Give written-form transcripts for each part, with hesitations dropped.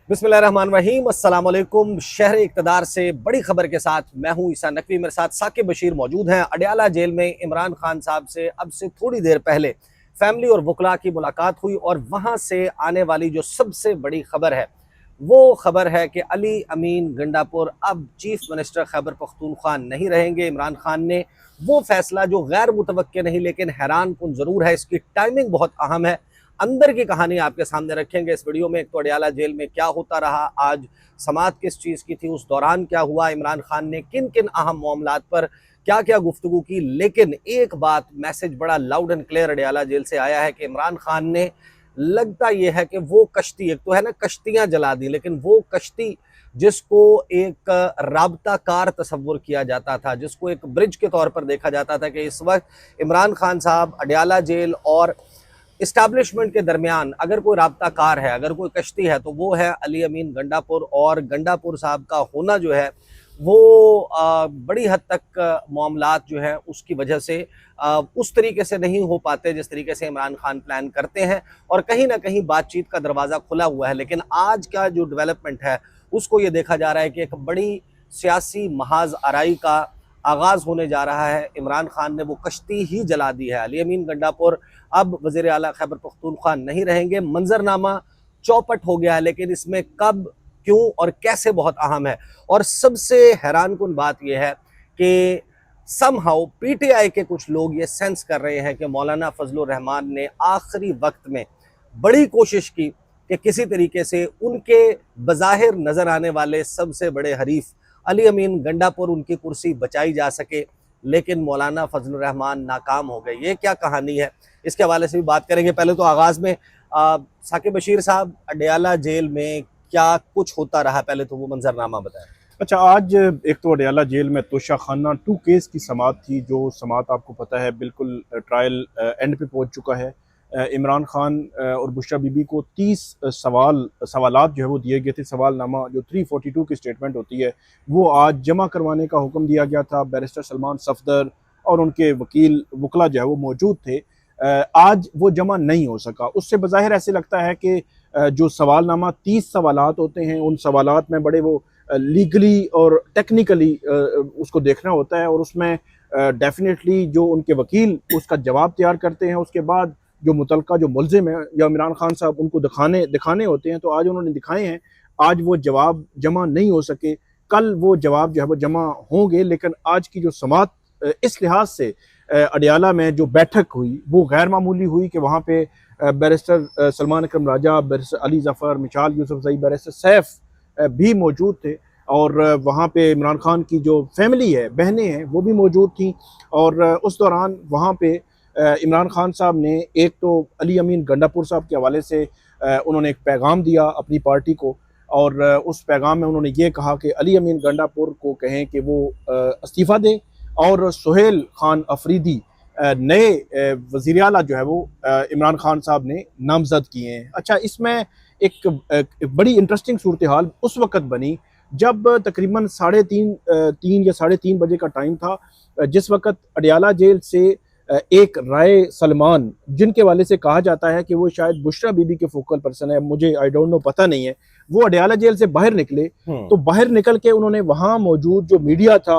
बिस्मिल्लाहिर्रहमानिर्रहीम, अस्सलाम वालेकुम। शहर इक़्तिदार से बड़ी खबर के साथ मैं हूं ईसा नकवी, मेरे साथ साकिब बशीर मौजूद हैं। अडयाला जेल में इमरान खान साहब से अब से थोड़ी देर पहले फैमिली और वकला की मुलाकात हुई और वहां से आने वाली जो सबसे बड़ी खबर है वो खबर है कि अली अमीन गंडापुर अब चीफ मिनिस्टर खैबर पख्तूनख्वा नहीं रहेंगे। इमरान खान ने वो फैसला जो गैर मुतवक्के नहीं लेकिन हैरान कुन ज़रूर है, इसकी टाइमिंग बहुत अहम है। अंदर की कहानी आपके सामने रखेंगे इस वीडियो में। एक तो अडयाला जेल में क्या होता रहा, आज समाअत किस चीज़ की थी, उस दौरान क्या हुआ, इमरान खान ने किन किन अहम मामलात पर क्या क्या गुफ्तगू की। लेकिन एक बात, मैसेज बड़ा loud and clear Adiala jail से आया है कि इमरान खान ने, लगता यह है कि वो कश्ती, एक तो है ना कश्तियां जला दी, लेकिन वो कश्ती जिसको एक राबता कार तस्वुर किया जाता था, जिसको एक ब्रिज के तौर पर देखा जाता था कि इस वक्त इमरान खान साहब अडयाला जेल और इस्टेब्लिशमेंट के दरमियान अगर कोई राब्ता कार है, अगर कोई कश्ती है, तो वो है अली अमीन गंडापुर। और गंडापुर साहब का होना जो है वो बड़ी हद तक मामलात जो है उसकी वजह से उस तरीके से नहीं हो पाते जिस तरीके से इमरान खान प्लान करते हैं, और कहीं ना कहीं बातचीत का दरवाज़ा खुला हुआ है। लेकिन आज का जो डेवलपमेंट है उसको ये देखा जा रहा है कि एक बड़ी सियासी महाज आराई का आगाज़ होने जा रहा है। इमरान खान ने वो कश्ती ही जला दी है। अली अमीन गंडापुर अब वज़ीर आला खैबर पख्तूनख्वा नहीं रहेंगे। मंजरनामा चौपट हो गया है, लेकिन इसमें कब, क्यों और कैसे बहुत अहम है। और सबसे हैरान कुन बात यह है कि समहाउ पीटीआई के कुछ लोग ये सेंस कर रहे हैं कि मौलाना फजलुर रहमान ने आखिरी वक्त में बड़ी कोशिश की कि किसी तरीके से उनके बज़ाहिर नज़र आने वाले सबसे बड़े हरीफ अली अमीन गंडापुर उनकी कुर्सी बचाई जा सके, लेकिन मौलाना फजलुर रहमान नाकाम हो गए। ये क्या कहानी है, इसके हवाले से भी बात करेंगे। पहले तो आगाज़ में साकिब बशीर साहब, अडयाला जेल में क्या कुछ होता रहा, पहले तो वो मंजरनामा बताएं। अच्छा, आज एक तो अडयाला जेल में तोशा खाना 2 केस की समाअत थी, जो समाअत आपको पता है बिल्कुल ट्रायल एंड पे पहुंच चुका है। इमरान खान और बुशरा बीबी को 30 सवालात जो है वो दिए गए थे। सवालनामा जो 342 की स्टेटमेंट होती है वो आज जमा करवाने का हुक्म दिया गया था। बैरिस्टर सलमान सफदर और उनके वकील वकला जो है वो मौजूद थे। आज वो जमा नहीं हो सका। उससे बज़ाहिर ऐसे लगता है कि जो सवालनामा 30 सवालात होते हैं, उन सवालात में बड़े वो लीगली और टेक्निकली उसको देखना होता है, और उसमें डेफिनेटली जो उनके वकील उसका जवाब तैयार करते हैं, उसके बाद जो मुतलका जो मुलजिम है या इमरान खान साहब उनको दिखाने होते हैं। तो आज उन्होंने दिखाए हैं, आज वो जवाब जमा नहीं हो सके। कल वो जवाब जो है वो जमा होंगे, लेकिन आज की जो समाअत इस लिहाज से अडयाला में जो बैठक हुई वो गैर मामूली हुई कि वहाँ पे बैरिस्टर सलमान अकरम राजा, बैरिस्टर अली जफ़र, मिशाल यूसुफजई, बैरिस्टर सैफ भी मौजूद थे। और वहाँ पे इमरान खान की जो फैमिली है, बहनें हैं, वो भी मौजूद थी। और उस दौरान वहाँ पे इमरान खान साहब ने एक तो अली अमीन गंडापुर साहब के हवाले से उन्होंने एक पैगाम दिया अपनी पार्टी को, और उस पैगाम में उन्होंने ये कहा कि अली अमीन गंडापुर को कहें कि वो इस्तीफ़ा दें, और सुहेल खान अफरीदी नए वज़ीर आला जो है वो इमरान खान साहब ने नामज़द किए हैं। अच्छा, इसमें एक बड़ी इंटरेस्टिंग सूरत हाल उस वक़्त बनी जब तकरीबन 3:30 या 3:30 बजे का टाइम था, जिस वक़्त अडयाला जेल से एक राय सलमान, जिनके वाले से कहा जाता है कि वो शायद बुशरा बीबी के फोकल पर्सन है, मुझे आई डोंट नो, पता नहीं है, वो अडयाला जेल से बाहर निकले। तो बाहर निकल के उन्होंने वहाँ मौजूद जो मीडिया था,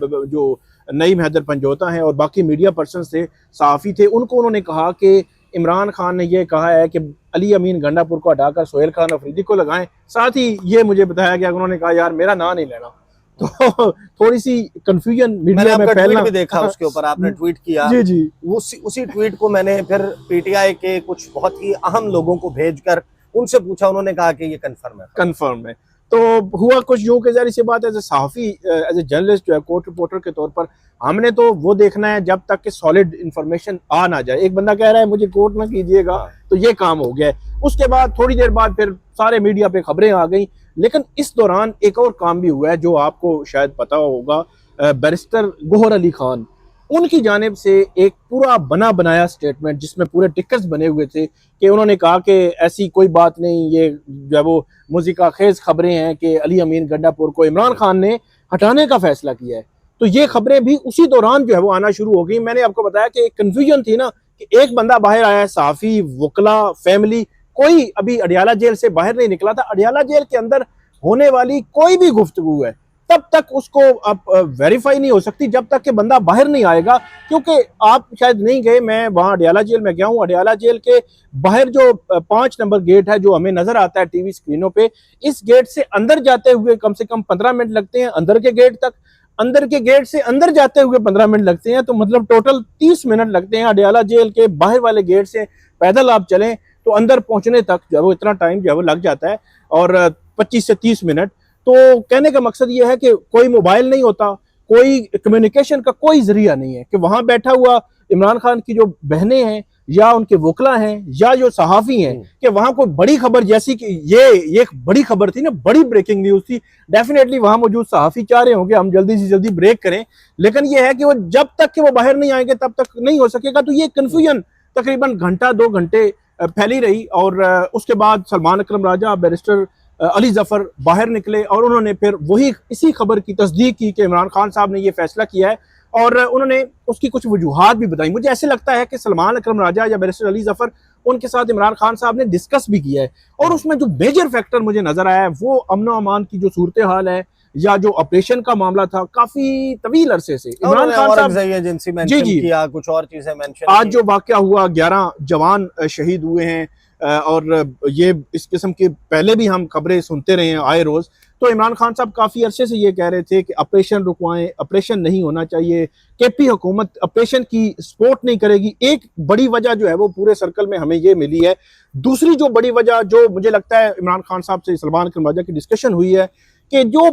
जो नईम हैदर पंजोता हैं और बाकी मीडिया पर्सन थे, सहाफ़ी थे, उनको उन्होंने कहा कि इमरान खान ने यह कहा है कि अली अमीन गंडापुर को हटाकर सुहेल खान अफरीदी को लगाएं। साथ ही ये मुझे बताया गया, उन्होंने कहा यार मेरा नाम नहीं लेना। तो थोड़ी सी कंफ्यूजन मीडिया में फैलना भी देखा, उसके ऊपर आपने ट्वीट किया। जी जी, उसी ट्वीट को मैंने फिर पीटीआई के कुछ बहुत ही अहम लोगों को भेजकर उनसे पूछा, उन्होंने कहा कि ये कंफर्म है। तो हुआ कुछ यूं कि ज़ाहिर सी बात है, एज ए सहाफ़ी, एज ए जर्नलिस्ट जो है, कोर्ट रिपोर्टर के तौर पर हमने तो वो देखना है जब तक कि सॉलिड इंफॉर्मेशन आ ना जाए। एक बंदा कह रहा है मुझे कोर्ट ना कीजिएगा, तो ये काम हो गया है। उसके बाद थोड़ी देर बाद फिर सारे मीडिया पे खबरें आ गई। लेकिन इस दौरान एक और काम भी हुआ है जो आपको शायद पता होगा। बैरिस्टर गौहर अली खान, उनकी जानिब से एक पूरा बना बनाया स्टेटमेंट जिसमें पूरे टिकट्स बने हुए थे कि उन्होंने कहा कि ऐसी कोई बात नहीं, ये जो है वो मुज़िका खेज खबरें हैं कि अली अमीन गंडापुर को इमरान खान ने हटाने का फैसला किया है। तो ये खबरें भी उसी दौरान जो है वो आना शुरू हो गई। मैंने आपको बताया कि एक कन्फ्यूजन थी ना, कि एक बंदा बाहर आया है, सहाफ़ी, वकला, फैमिली, कोई अभी अडियाला जेल से बाहर नहीं निकला था। अडियाला जेल के अंदर होने वाली कोई भी गुफ्तगू है तब तक उसको अब वेरीफाई नहीं हो सकती जब तक कि बंदा बाहर नहीं आएगा। क्योंकि आप शायद नहीं गए, मैं वहाँ अडियाला जेल में गया हूँ। अडियाला जेल के बाहर जो 5 नंबर गेट है जो हमें नजर आता है टीवी स्क्रीनों पे, इस गेट से अंदर जाते हुए कम से कम 15 मिनट लगते हैं अंदर के गेट तक, अंदर के गेट से अंदर जाते हुए 15 मिनट लगते हैं, तो मतलब टोटल 30 मिनट लगते हैं। अडियाला जेल के बाहर वाले गेट से पैदल आप चलें तो अंदर पहुंचने तक जो है वो इतना टाइम जो है वो लग जाता है, और 25 से 30 मिनट। तो कहने का मकसद ये है कि कोई मोबाइल नहीं होता, कोई कम्युनिकेशन का कोई जरिया नहीं है कि वहां बैठा हुआ इमरान खान की जो बहनें हैं या उनके वकला हैं या जो सहाफी हैं कि वहां कोई बड़ी खबर, जैसी कि ये एक बड़ी खबर थी ना, बड़ी ब्रेकिंग न्यूज थी, डेफिनेटली वहां मौजूद सहाफी चाह रहे होंगे हम जल्दी से जल्दी ब्रेक करें, लेकिन ये है कि वो जब तक कि वो बाहर नहीं आएंगे तब तक नहीं हो सकेगा। तो ये कन्फ्यूजन तकरीबन घंटा 2 घंटे फैली रही, और उसके बाद सलमान अकरम राजा, बैरिस्टर अली जफर बाहर निकले और उन्होंने फिर वही इसी खबर की तस्दीक की कि इमरान खान साहब ने ये फैसला किया है, और उन्होंने उसकी कुछ वजूहात भी बताई। मुझे ऐसे लगता है कि सलमान अकरम राजा या बैरिस्टर अली जफर, उनके साथ इमरान खान साहब ने डिस्कस भी किया है, और उसमें जो मेजर फैक्टर मुझे नजर आया है वो अमन अमान की जो सूरत हाल है या जो ऑपरेशन का मामला था काफी तवील अरसे से इमरान खान साहब जिनसी मेंशन किया, कुछ और चीजें मेंशन आज जो वाकया हुआ, 11 जवान शहीद हुए हैं, और ये इस किस्म के पहले भी हम खबरें सुनते रहे हैं आए रोज। तो इमरान खान साहब काफी अरसे से ये कह रहे थे कि ऑपरेशन रुकवाएं, ऑपरेशन नहीं होना चाहिए, केपी हुकूमत ऑपरेशन की सपोर्ट नहीं करेगी। एक बड़ी वजह जो है वो पूरे सर्कल में हमें ये मिली है। दूसरी जो बड़ी वजह जो मुझे लगता है इमरान खान साहब से सलमान अकरम राजा की डिस्कशन हुई है कि जो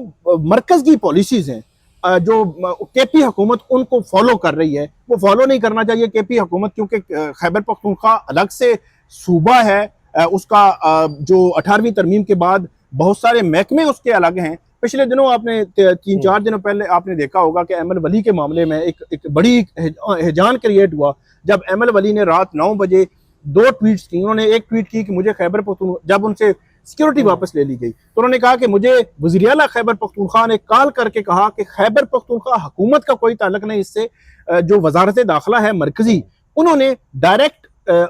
मरकज की पॉलिसीज हैं जो केपी हुकूमत उनको फॉलो कर रही है, वो फॉलो नहीं करना चाहिए केपी हुकूमत, क्योंकि खैबर पख्तूनख्वा अलग से सूबा है, उसका जो 18वीं तरमीम के बाद बहुत सारे महकमे उसके अलग हैं। पिछले दिनों आपने 3-4 दिनों पहले आपने देखा होगा कि एमएल वली के मामले में एक बड़ी हिजान क्रिएट हुआ जब एमएल वली ने रात 9 बजे 2 ट्वीट्स की। उन्होंने एक ट्वीट की कि मुझे खैबर पख्तूनख्वा, जब उनसे सिक्योरिटी वापस ले ली गई तो उन्होंने कहा कि मुझे वज़ीर आला खैबर पख्तूनख्वा ने कॉल करके कहा कि खैबर पख्तूनख्वा हुकूमत का कोई ताल्लुक नहीं इससे, जो वजारत दाखिला है मरकजी, उन्होंने डायरेक्ट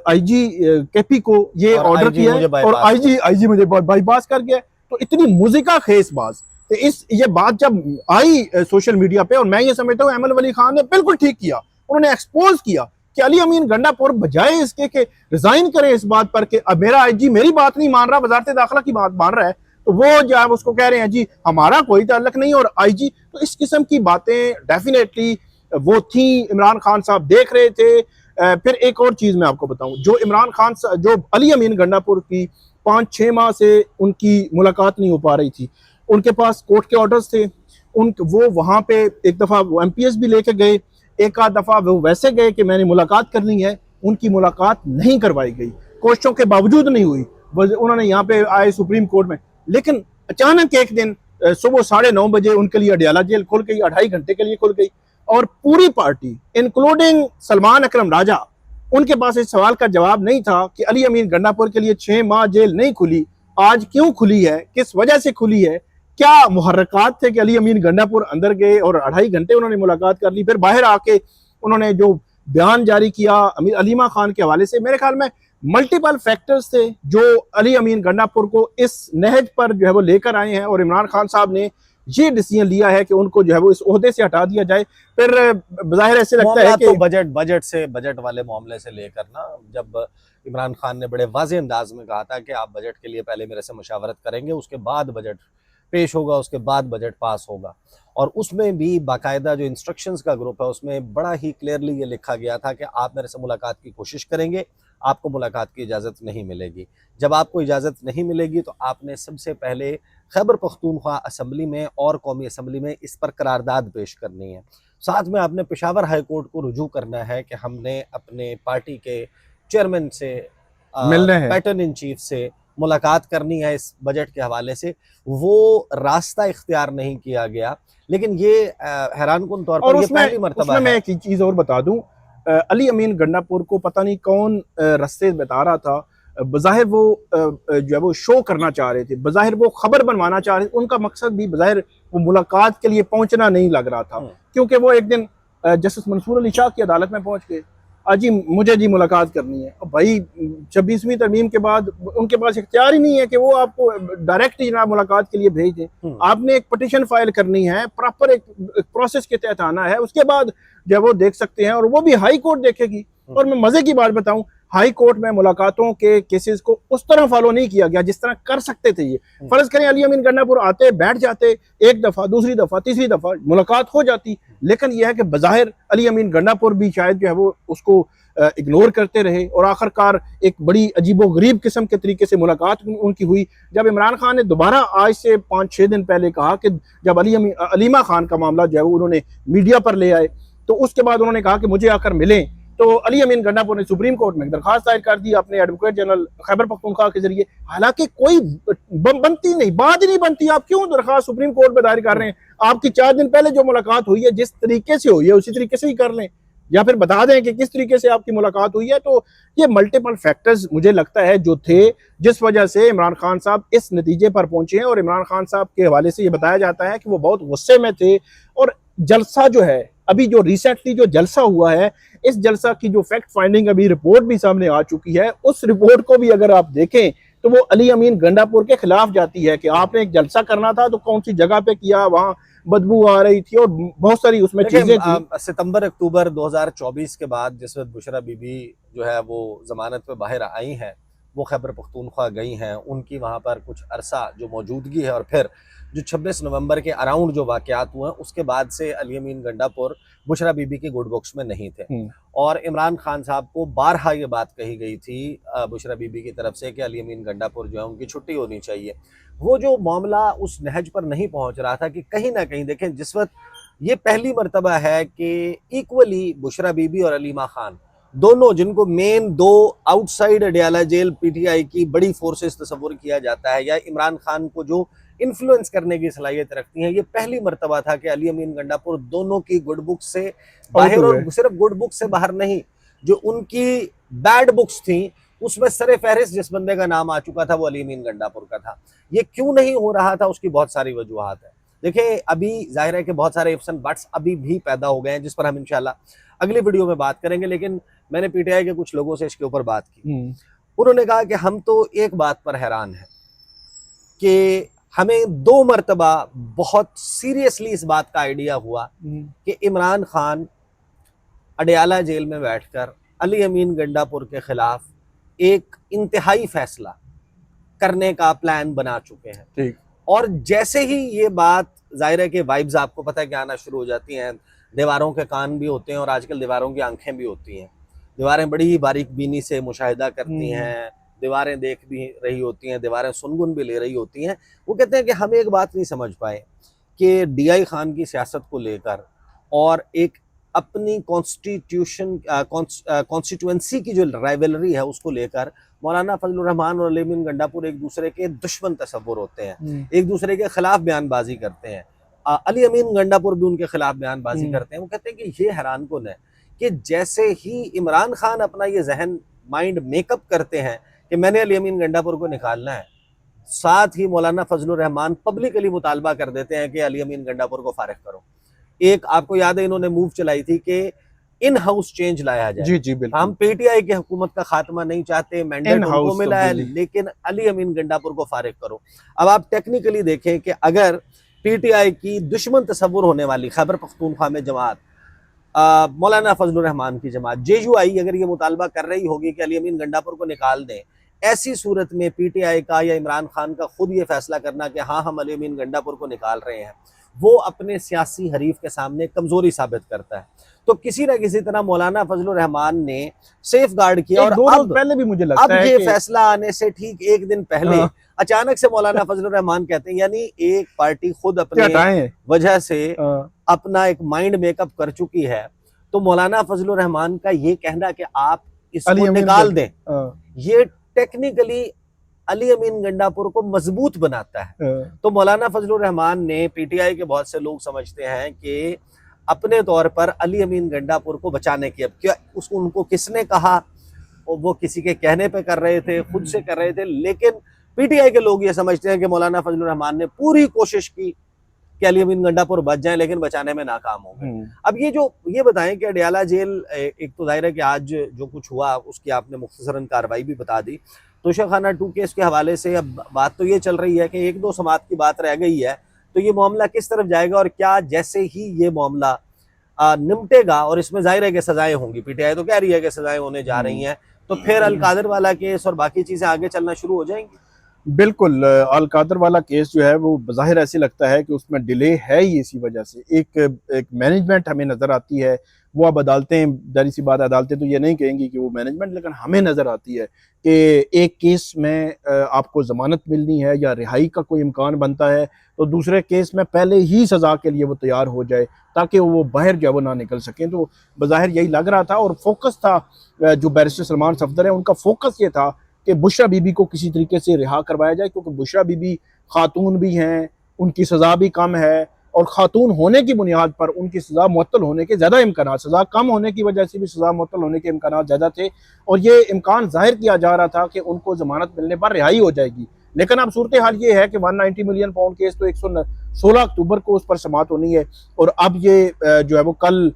आईजी केपी को ये ऑर्डर किया है और आईजी मुझे बाईपास कर गया। तो इतनी मुजिका खेस बात, तो ये बात जब आई सोशल मीडिया पे, और मैं ये समझता हूँ एमएल वली खान ने बिल्कुल ठीक किया, उन्होंने एक्सपोज किया कि अली अमीन गंडापुर बजाय इसके कि रिजाइन करे इस बात पर कि अब मेरा आईजी मेरी बात नहीं मान रहा, वजारत दाखिला की बात मान रहा है, तो वो जो है उसको कह रहे हैं जी हमारा कोई ताल्लुक नहीं और आईजी। तो इस किस्म की बातें डेफिनेटली वो थी, इमरान खान साहब देख रहे थे। फिर एक और चीज मैं आपको बताऊं, जो इमरान खान जो अली अमीन गंडापुर की 5-6 माह से उनकी मुलाकात नहीं हो पा रही थी, उनके पास कोर्ट के ऑर्डर्स थे, वो वहां पे एक दफा वो एमपीएस भी लेके गए, एक आध दफा वो वैसे गए कि मैंने मुलाकात करनी है, उनकी मुलाकात नहीं करवाई गई, कोशिशों के बावजूद नहीं हुई। उन्होंने यहाँ पे आए सुप्रीम कोर्ट में, लेकिन अचानक एक दिन सुबह 9:30 बजे उनके लिए अडियाला जेल खुल गई, 2.5 घंटे के लिए खुल गई, और पूरी पार्टी इंक्लूडिंग सलमान अकरम राजा, उनके पास इस सवाल का जवाब नहीं था कि अली अमीन गंडापुर के लिए 6 माह जेल नहीं खुली, आज क्यों खुली है, किस वजह से खुली है, क्या मुहर्रकात थे कि अली अमीन गंडापुर अंदर गए और 2.5 घंटे उन्होंने मुलाकात कर ली। फिर बाहर आके उन्होंने जो बयान जारी किया अलीमा खान के हवाले से, मेरे ख्याल में मल्टीपल फैक्टर्स थे जो अली अमीन गंडापुर को इस नहज पर जो है वो लेकर आए हैं, और इमरान खान साहब ने ये डिसीजन लिया है कि उनको जो है वो इस ओहदे से हटा दिया जाए। फिर बाहिर ऐसे लगता है कि तो बजट वाले मामले से लेकर ना, जब इमरान खान ने बड़े वाज़ेह अंदाज में कहा था कि आप बजट के लिए पहले मेरे से मशावरत करेंगे, उसके बाद बजट पेश होगा, उसके बाद बजट पास होगा, और उसमें भी बाकायदा जो इंस्ट्रक्शंस का ग्रुप है उसमें बड़ा ही क्लियरली ये लिखा गया था कि आप मेरे से मुलाकात की कोशिश करेंगे, आपको मुलाकात की इजाज़त नहीं मिलेगी। जब आपको इजाज़त नहीं मिलेगी तो आपने सबसे पहले खैबर पख्तूनख्वा असम्बली में और कौमी असम्बली में इस पर करारदाद पेश करनी है। साथ में आपने पेशावर हाई कोर्ट को रुजू करना है कि हमने अपने पार्टी के चेयरमैन से, मिलना है, पैटर्न इन चीफ से मुलाकात करनी है इस बजट के हवाले से। वो रास्ता इख्तियार नहीं किया गया, लेकिन ये हैरानकुन तौर पर ये पहली मर्तबा है। मैं एक चीज़ और बता दूं, अली अमीन गंडापुर को पता नहीं कौन रास्ते बता रहा था, बज़ाहिर वो जो है वो शो करना चाह रहे थे, बज़ाहिर वो खबर बनवाना चाह रहे थे, उनका मकसद भी बज़ाहिर वो मुलाकात के लिए पहुंचना नहीं लग रहा था, क्योंकि वो एक दिन जस्टिस मंसूर अली शाह की अदालत में पहुंच गए, जी मुझे जी मुलाकात करनी है। अब भाई 26वीं तरमीम के बाद उनके पास इख्तियार ही नहीं है कि वो आपको डायरेक्ट ही जनाब मुलाकात के लिए भेज दें। आपने एक पिटीशन फाइल करनी है, प्रॉपर एक प्रोसेस के तहत आना है, उसके बाद जब वो देख सकते हैं, और वो भी हाई कोर्ट देखेगी। और मैं मजे की बात बताऊं, हाई कोर्ट में मुलाकातों के केसेस को उस तरह फॉलो नहीं किया गया जिस तरह कर सकते थे ये। फर्ज करें अली अमीन गंडापुर आते, बैठ जाते, एक दफा, दूसरी दफा, तीसरी दफा मुलाकात हो जाती, लेकिन यह है कि बज़ाहिर अली अमीन गंडापुर भी शायद जो है वो उसको इग्नोर करते रहे, और आखिरकार एक बड़ी अजीबो गरीब किस्म के तरीके से मुलाकात उनकी हुई। जब इमरान खान ने दोबारा आज से 5-6 दिन पहले कहा कि जब अलीमा खान का मामला जो है वो उन्होंने मीडिया पर ले आए, तो उसके बाद उन्होंने कहा कि मुझे आकर मिलें, तो अली अमीन गंडापुर ने सुप्रीम कोर्ट में दरखास्त दायर कर दी अपने एडवोकेट जनरल खैबर पख्तूनख्वा के जरिए। हालांकि कोई बनती नहीं, बात ही नहीं बनती, आप क्यों दरखास्त सुप्रीम कोर्ट में दायर कर रहे हैं? आपकी 4 दिन पहले जो मुलाकात हुई है, जिस तरीके से हुई है उसी तरीके से ही कर लें, या फिर बता दें कि किस तरीके से आपकी मुलाकात हुई है। तो ये मल्टीपल फैक्टर्स मुझे लगता है जो थे, जिस वजह से इमरान खान साहब इस नतीजे पर पहुंचे हैं। और इमरान खान साहब के हवाले से ये बताया जाता है कि वो बहुत गुस्से में थे, और जलसा जो है अभी जो रिसेंटली जो जलसा हुआ है, इस जलसा की जो फैक्ट फाइंडिंग अभी रिपोर्ट भी सामने आ चुकी है, उस रिपोर्ट को भी अगर आप देखें तो वो अली अमीन गंडापुर के खिलाफ जाती है कि आपने एक जलसा करना था तो कौन सी जगह पे किया, वहां बदबू आ रही थी और बहुत सारी उसमें चीजें थी। सितंबर अक्टूबर 2024 के बाद जिस वक्त बुशरा बीबी जो है वो जमानत पे बाहर आई हैं, वो खैबर पख्तूनख्वा गई हैं, उनकी वहाँ पर कुछ अरसा जो मौजूदगी है, और फिर जो 26 नवंबर के अराउंड जो वाक़यात हुए हैं, उसके बाद से अली अमीन गंडापुर बुशरा बीबी के गुड बुक्स में नहीं थे। और इमरान खान साहब को बारहा ये बात कही गई थी बुशरा बीबी की तरफ से कि अली अमीन गंडापुर जो है उनकी छुट्टी होनी चाहिए। वो जो मामला उस नहज पर नहीं पहुंच रहा था कि कहीं ना कहीं देखें, जिस वक्त ये पहली मर्तबा है कि इक्वली बुशरा बीबी और अलीमा खान दोनों, जिनको मेन दो आउटसाइड अडियाला जेल पीटीआई की बड़ी फोर्सेस तस्वुर किया जाता है, या इमरान खान को जो इन्फ्लुएंस करने की सलाहियत रखती हैं, ये पहली मर्तबा था कि अली अमीन गंडापुर दोनों की गुड बुक से बाहर, और सिर्फ गुड बुक से बाहर नहीं, जो उनकी बैड बुक्स थी उसमें सरे फहरिस्त जिस बंदे का नाम आ चुका था वो अली अमीन गंडापुर का था। ये क्यों नहीं हो रहा था, उसकी बहुत सारी वजूहात है। देखिए, अभी जाहिर है कि बहुत सारे इफ्स एंड बट्स अभी भी पैदा हो गए हैं, जिस पर हम इंशाल्लाह अगली वीडियो में बात करेंगे। लेकिन मैंने पीटीआई के कुछ लोगों से इसके ऊपर बात की, उन्होंने कहा कि हम तो एक बात पर हैरान हैं कि हमें 2 मरतबा बहुत सीरियसली इस बात का आइडिया हुआ कि इमरान खान अडियाला जेल में बैठकर अली अमीन गंडापुर के खिलाफ एक इंतहाई फैसला करने का प्लान बना चुके हैं। ठीक। और जैसे ही ये बात, जाहिर है कि वाइब्स आपको पता है कि आना शुरू हो जाती हैं, दीवारों के कान भी होते हैं और आजकल दीवारों की आंखें भी होती हैं। दीवारें बड़ी ही बारीक बीनी से मुशाहिदा करती हैं, दीवारें देख भी रही होती हैं, दीवारें सुनगुन भी ले रही होती हैं। वो कहते हैं कि हम एक बात नहीं समझ पाए कि डीआई खान की सियासत को लेकर और एक अपनी कॉन्स्टिट्यूएंसी की जो राइवलरी है उसको लेकर मौलाना फजलुर रहमान और अली अमीन गंडापुर एक दूसरे के दुश्मन तस्वुर होते हैं, एक दूसरे के खिलाफ बयानबाजी करते हैं। अली अमीन गंडापुर भी उनके खिलाफ बयानबाजी करते हैं। वो कहते हैं कि ये हैरान कुन है कि जैसे ही इमरान खान अपना ये जहन माइंड मेकअप करते हैं कि मैंने अली अमीन गंडापुर को निकालना है, साथ ही मौलाना फजलुर रहमान पब्लिकली मुतालबा कर देते हैं कि अली अमीन गंडापुर को फारिग करो। एक आपको याद है इन्होंने मूव चलाई थी कि इन हाउस चेंज लाया जाए। जी जी बिल्कुल। हम पीटीआई की हुकूमत का खात्मा नहीं चाहते, मैंडेट उनको मिला है, लेकिन अली अमीन गंडापुर को फारिग करो। अब आप टेक्निकली देखें कि अगर पीटीआई की दुश्मन तस्वुर होने वाली खैबर पख्तूनख्वा में जमात, मौलाना फजलुर रहमान की जमात JUI अगर ये मुतालबा कर रही होगी कि अली अमीन गंडापुर को निकाल दें, ऐसी सूरत में पीटीआई का या इमरान खान का खुद ये फैसला करना कि हाँ हम अली अमीन गंडापुर को निकाल रहे हैं, वो अपने सियासी हरीफ के सामने कमजोरी साबित करता है। तो किसी न किसी तरह मौलाना फजलुर रहमान ने सेफ गार्ड किया, और अब पहले भी मुझे लगता है ये फैसला आने से ठीक एक दिन पहले अचानक से मौलाना फजलुर रहमान कहते हैं, यानी एक पार्टी खुद अपने वजह से अपना एक माइंड मेकअप कर चुकी है, तो मौलाना फजलुर रहमान का ये कहना कि आप इसको निकाल दें, ये टेक्निकली अली अमीन गंडापुर को मजबूत बनाता है। तो मौलाना फजलुर रहमान ने, पीटीआई के बहुत से लोग समझते हैं कि अपने तौर पर अली अमीन गंडापुर को बचाने की, अब क्या उसको उनको किसने कहा, वो किसी के कहने पे कर रहे थे, खुद से कर रहे थे, लेकिन पीटीआई के लोग ये समझते हैं कि मौलाना फजलुर रहमान ने पूरी कोशिश की कि अली अमीन गंडापुर बच जाएं, लेकिन बचाने में नाकाम हो गए। अब ये बताएं कि अडयाला जेल, एक तो जाहिर है कि आज जो कुछ हुआ उसकी आपने मुख्तसरन कार्रवाई भी बता दी। तोशाखाना 2 केस के हवाले से अब बात तो ये चल रही है कि 1-2 समात की बात रह गई है, तो ये मामला किस तरफ जाएगा और क्या जैसे ही ये मामला निपटेगा और इसमें जाहिर है कि सजाएं होंगी, पीटीआई तो कह रही है कि सजाएं होने जा रही हैं, तो फिर अलकादर वाला केस और बाकी चीजें आगे चलना शुरू हो जाएंगी। बिल्कुल, अल कादर वाला केस जो है वो बज़ाहिर ऐसे लगता है कि उसमें डिले है ही इसी वजह से। एक मैनेजमेंट हमें नज़र आती है, वो अब अदालतें, जाहिर सी बात अदालतें तो ये नहीं कहेंगी कि वो मैनेजमेंट, लेकिन हमें नज़र आती है कि एक केस में आपको ज़मानत मिलनी है या रिहाई का कोई इम्कान बनता है, तो दूसरे केस में पहले ही सज़ा के लिए वो तैयार हो जाए ताकि वो बाहर जो है वो ना निकल सकें। तो बज़ाहिर यही लग रहा था और फोकस था जो बैरिस्टर सलमान सफदर है उनका फोकस ये था कि बुशरा बीबी को किसी तरीके से रिहा करवाया जाए, क्योंकि बुशरा बीबी खातून भी हैं, उनकी सज़ा भी कम है और खातून होने की बुनियाद पर उनकी सज़ा मुअत्तल होने के ज़्यादा इम्कान, सज़ा कम होने की वजह से भी सज़ा मुअत्तल होने के इम्कान ज़्यादा थे और ये इम्कान जाहिर किया जा रहा था कि उनको ज़मानत मिलने पर रिहाई हो जाएगी। लेकिन अब सूरत हाल ये है कि 190 मिलियन पाउंड केस तो 116 अक्टूबर को उस पर समात होनी है और अब ये जो है वो कल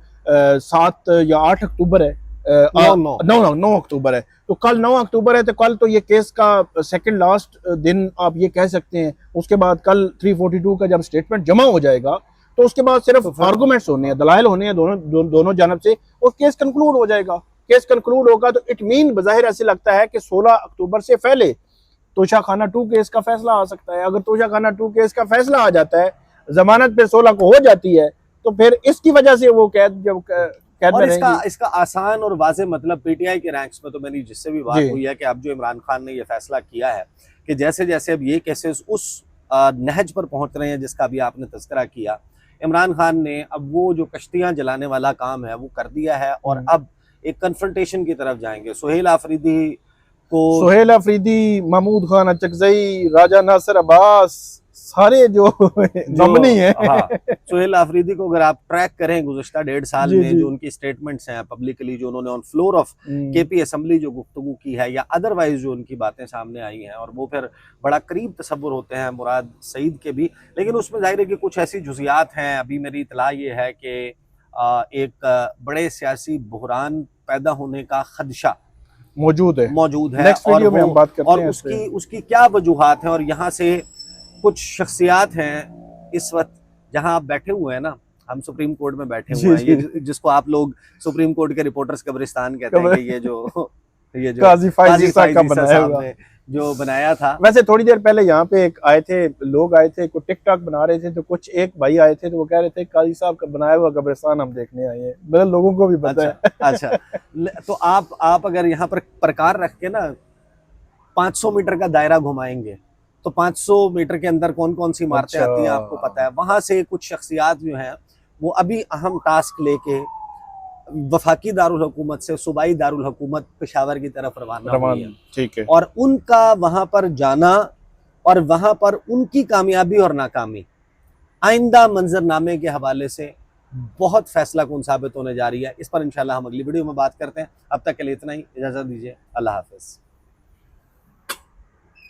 7 या 8 अक्टूबर है, 9 अक्टूबर है, तो कल 9 अक्टूबर है, तो कल तो ये केस का सेकंड लास्ट दिन आप ये कह सकते हैं। उसके बाद कल 342 का जब स्टेटमेंट जमा हो जाएगा तो उसके बाद सिर्फ आर्गूमेंट्स होने हैं, दलाइल होने हैं दोनों जानब से और केस कंक्लूड हो जाएगा। केस कंक्लूड होगा तो इट मीन बज़ाहिर ऐसे लगता है कि 16 अक्टूबर से पहले तोशाखाना 2 केस का फैसला आ सकता है। अगर तोशाखाना 2 केस का फैसला आ जाता है, जमानत पे 16 को हो जाती है, तो फिर इसकी वजह से वो कैद और में इसका आसान और वाजे मतलब पीटीआई के रैंक्स में तो मेरी जिससे भी बात हुई है कि अब जो इमरान खान ने ये फैसला किया है कि जैसे जैसे अब ये केसेस उस नहज पर पहुंच रहे हैं जिसका भी आपने तज़किरा किया, इमरान खान ने अब वो जो कश्तियां जलाने वाला काम है वो कर दिया है और अब एक कन्फ्रंटेशन की तरफ जाएंगे। सुहेल अफरीदी, महमूद खान अचकजई, राजा नासिर अब्बास, सारे जो नॉमिनी है। हाँ, सुहेल अफरीदी को अगर आप ट्रैक करें गुज़िश्ता 1.5 साल में जो उनकी स्टेटमेंट्स हैं पब्लिकली, जो उन्होंने on floor of KP assembly जो गुफ्तगू की है या अदरवाइज जो उनकी बातें सामने आई हैं, और वो फिर बड़ा करीब तसव्वुर होते हैं मुराद सईद के भी, लेकिन उसमें जाहिर है कि कुछ ऐसी जुज़ियात हैं। अभी मेरी इतला ये है कि एक बड़े सियासी बहरान पैदा होने का खदशा मौजूद है और उसकी क्या वजूहात हैं। और यहाँ से कुछ शख्सियात हैं इस वक्त जहां आप बैठे हुए हैं ना, हम सुप्रीम कोर्ट में बैठे हुए हैं, ये जिसको आप लोग सुप्रीम कोर्ट के रिपोर्टर्स कब्रिस्तान कहते हैं, कि ये जो काजी फाइजी साहब ने जो बनाया था। वैसे थोड़ी देर पहले यहाँ पे लोग आए थे, कुछ टिकटॉक बना रहे थे, तो कुछ एक भाई आए थे तो वो कह रहे थे काजी साहब का बनाया हुआ कब्रिस्तान हम देखने आए हैं। मतलब लोगों को भी पता है। अच्छा तो आप अगर यहाँ पर प्रकार रख के ना 500 मीटर का दायरा घुमाएंगे तो 500 मीटर के अंदर कौन कौन सी इमारतें आती हैं आपको पता है। वहां से कुछ शख्सियात जो हैं वो अभी अहम टास्क लेके वफाकी दारुल हुकूमत से सूबाई दारुल हुकूमत पेशावर की तरफ रवाना हुई है। ठीक है। और उनका वहां पर जाना और वहां पर उनकी कामयाबी और नाकामी आइंदा मंजरनामे के हवाले से बहुत फैसला कौन साबित होने जा रही है। इस पर इंशाल्लाह हम अगली वीडियो में बात करते हैं। अब तक के लिए इतना ही, इजाजत दीजिए, अल्लाह हाफिज।